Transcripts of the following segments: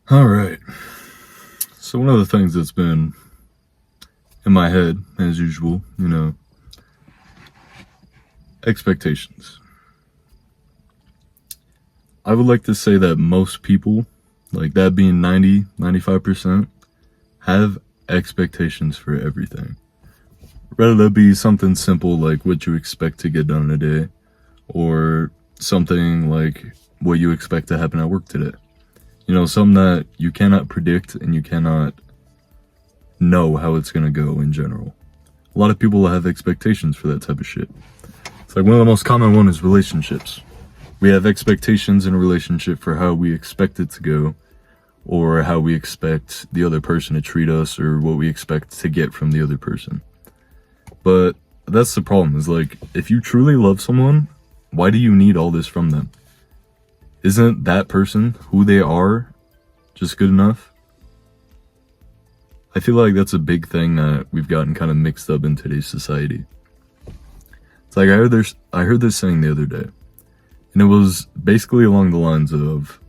All right. So one of the things that's been in my head, as usual, expectations. I would like to say that most people, like that being 95%, have expectations for everything. Whether that be something simple like what you expect to get done in a day, or something like what you expect to happen at work today. Something that you cannot predict and you cannot know how it's going to go in general. A lot of people have expectations for that type of shit. It's like one of the most common one is relationships. We have expectations in a relationship for how we expect it to go, or how we expect the other person to treat us, or what we expect to get from the other person. But that's the problem, is like, if you truly love someone, why do you need all this from them? Isn't that person, who they are, just good enough? I feel like that's a big thing that we've gotten kind of mixed up in today's society. It's like I heard this saying the other day, and it was basically along the lines of,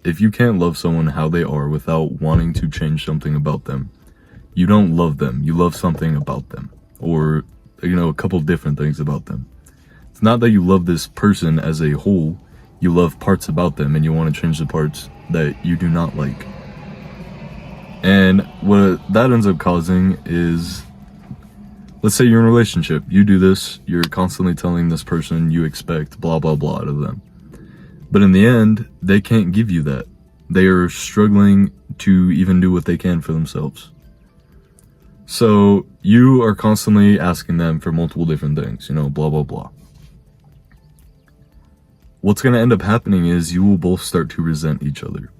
if you can't love someone how they are without wanting to change something about them, you don't love them. You love something about them, or a couple different things about them. It's not that you love this person as a whole. You love parts about them, and you want to change the parts that you do not like. And what that ends up causing is, let's say you're in a relationship, you do this, you're constantly telling this person you expect blah blah blah out of them. But in the end, they can't give you that. They are struggling to even do what they can for themselves. So you are constantly asking them for multiple different things, blah blah blah. What's going to end up happening is you will both start to resent each other,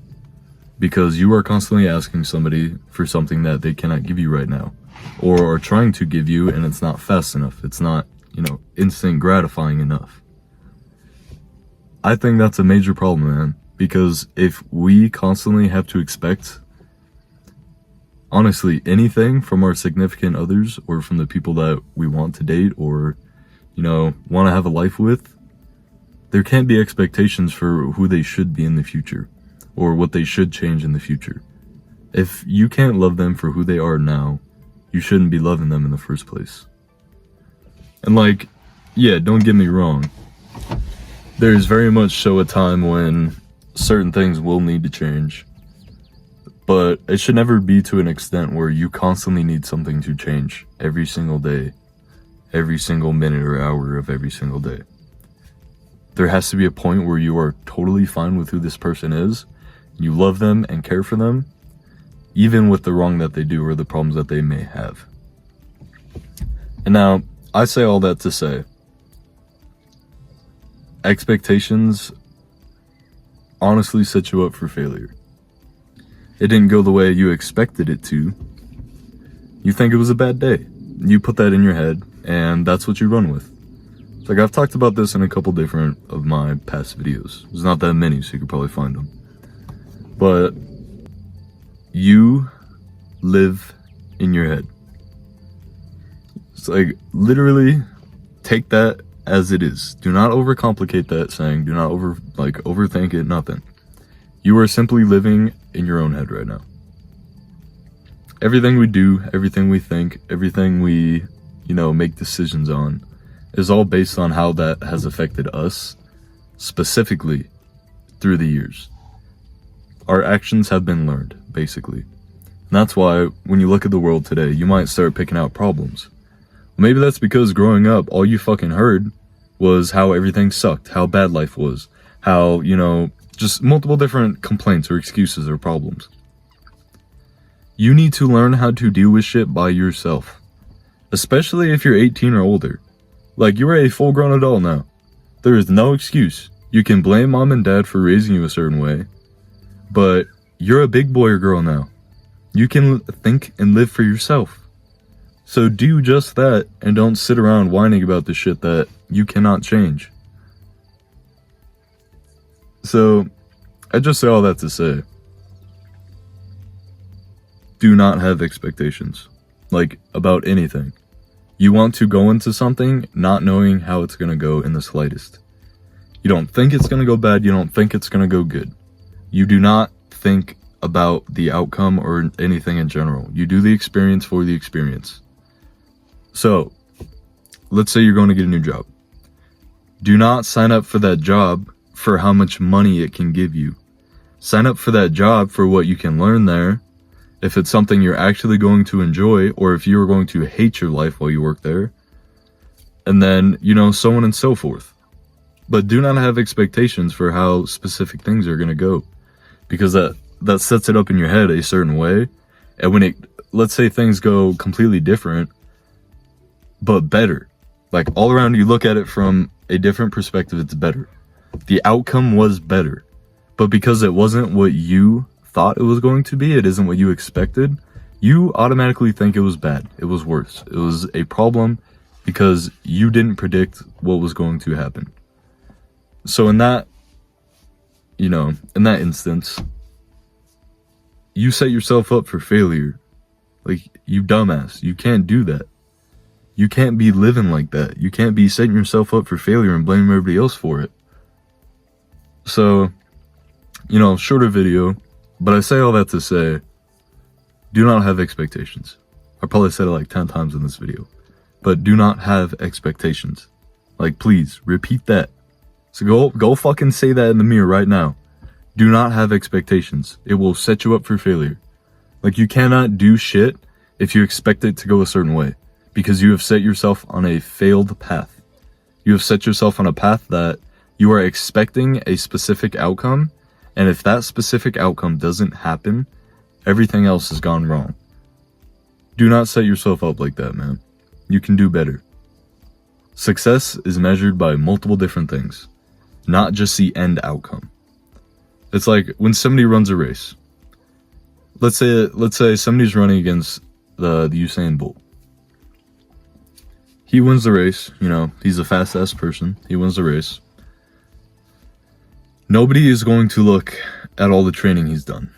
because you are constantly asking somebody for something that they cannot give you right now, or are trying to give you, and it's not fast enough. It's not, instant gratifying enough. I think that's a major problem, man, because if we constantly have to expect, honestly, anything from our significant others, or from the people that we want to date, or, want to have a life with, there can't be expectations for who they should be in the future, or what they should change in the future. If you can't love them for who they are now, you shouldn't be loving them in the first place. And don't get me wrong, there's very much so a time when certain things will need to change, but it should never be to an extent where you constantly need something to change every single day, every single minute or hour of every single day. There has to be a point where you are totally fine with who this person is. You love them and care for them, even with the wrong that they do or the problems that they may have. And now, I say all that to say, expectations honestly set you up for failure. It didn't go the way you expected it to. You think it was a bad day. You put that in your head, and that's what you run with. It's like, I've talked about this in a couple different of my past videos. There's not that many, so you could probably find them. But you live in your head. It's like, literally take that as it is. Do not overcomplicate that saying. Do not overthink it, nothing. You are simply living in your own head right now. Everything we do, everything we think, everything we, make decisions on is all based on how that has affected us, specifically through the years. Our actions have been learned, basically. And that's why, when you look at the world today, you might start picking out problems. Maybe that's because growing up, all you fucking heard was how everything sucked, how bad life was, how, just multiple different complaints or excuses or problems. You need to learn how to deal with shit by yourself. Especially if you're 18 or older. You're a full-grown adult now. There is no excuse. You can blame mom and dad for raising you a certain way, but you're a big boy or girl now. You can think and live for yourself. So do just that, and don't sit around whining about the shit that you cannot change. So, I just say all that to say, do not have expectations, about anything. You want to go into something not knowing how it's going to go in the slightest. You don't think it's going to go bad, you don't think it's going to go good. You do not think about the outcome or anything in general. You do the experience for the experience. So, let's say you're going to get a new job. Do not sign up for that job for how much money it can give you. Sign up for that job for what you can learn there, if it's something you're actually going to enjoy, or if you are going to hate your life while you work there, and then, so on and so forth. But do not have expectations for how specific things are going to go, because that sets it up in your head a certain way. And when let's say things go completely different, but better, like all around you look at it from a different perspective, it's better. The outcome was better, but because it wasn't what you thought it was going to be, it isn't what you expected, you automatically think it was bad. It was worse. It was a problem because you didn't predict what was going to happen. So in that instance, you set yourself up for failure. Like, you dumbass. You can't do that. You can't be living like that. You can't be setting yourself up for failure and blaming everybody else for it. So, shorter video, but I say all that to say, do not have expectations. I probably said it like 10 times in this video, but do not have expectations. Like, please, repeat that. So go fucking say that in the mirror right now. Do not have expectations. It will set you up for failure. Like, you cannot do shit if you expect it to go a certain way, because you have set yourself on a failed path. You have set yourself on a path that you are expecting a specific outcome, and if that specific outcome doesn't happen, everything else has gone wrong. Do not set yourself up like that, man. You can do better. Success is measured by multiple different things, not just the end outcome. It's like when somebody runs a race. Let's say somebody's running against the Usain Bolt. He wins the race, he's a fast-ass person. He wins the race. Nobody is going to look at all the training he's done.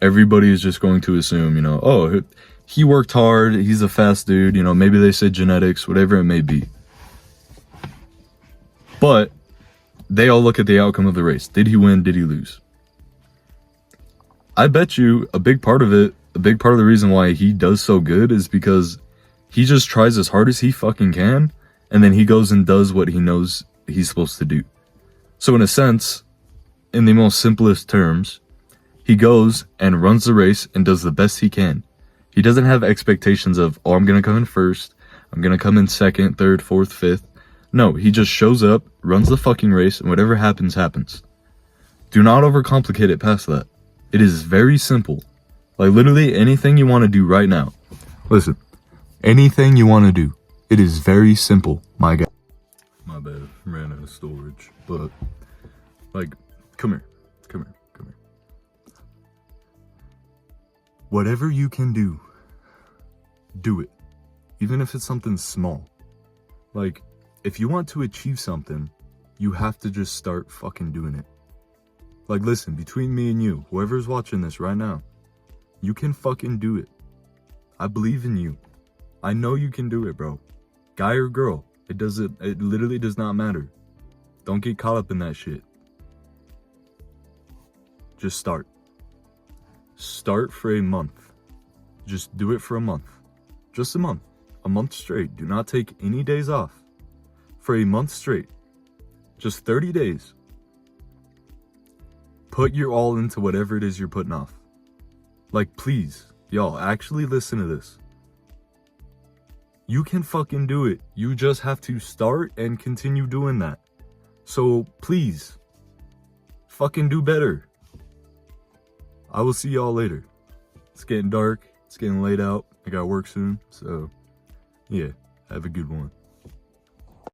Everybody is just going to assume, oh, he worked hard, he's a fast dude, maybe they say genetics, whatever it may be. But they all look at the outcome of the race. Did he win? Did he lose? I bet you a big part of the reason why he does so good is because he just tries as hard as he fucking can, and then he goes and does what he knows he's supposed to do. So in a sense, in the most simplest terms, he goes and runs the race and does the best he can. He doesn't have expectations of, oh, I'm going to come in first, I'm going to come in second, third, fourth, fifth. No, he just shows up, runs the fucking race, and whatever happens, happens. Do not overcomplicate it past that. It is very simple. Like, literally anything you want to do right now. Listen, anything you want to do. It is very simple, my guy. My bad, ran out of storage. But, come here. Whatever you can do, do it. Even if it's something small. Like, if you want to achieve something, you have to just start fucking doing it. Like, listen, between me and you, whoever's watching this right now, you can fucking do it. I believe in you. I know you can do it, bro. Guy or girl, it literally does not matter. Don't get caught up in that shit. Just start. Start for a month. Just do it for a month. Just a month. A month straight. Do not take any days off. For a month straight. Just 30 days. Put your all into whatever it is you're putting off. Like, please, y'all, actually listen to this. You can fucking do it. You just have to start and continue doing that. So, please, fucking do better. I will see y'all later. It's getting dark. It's getting late out. I got work soon. So, yeah, have a good one.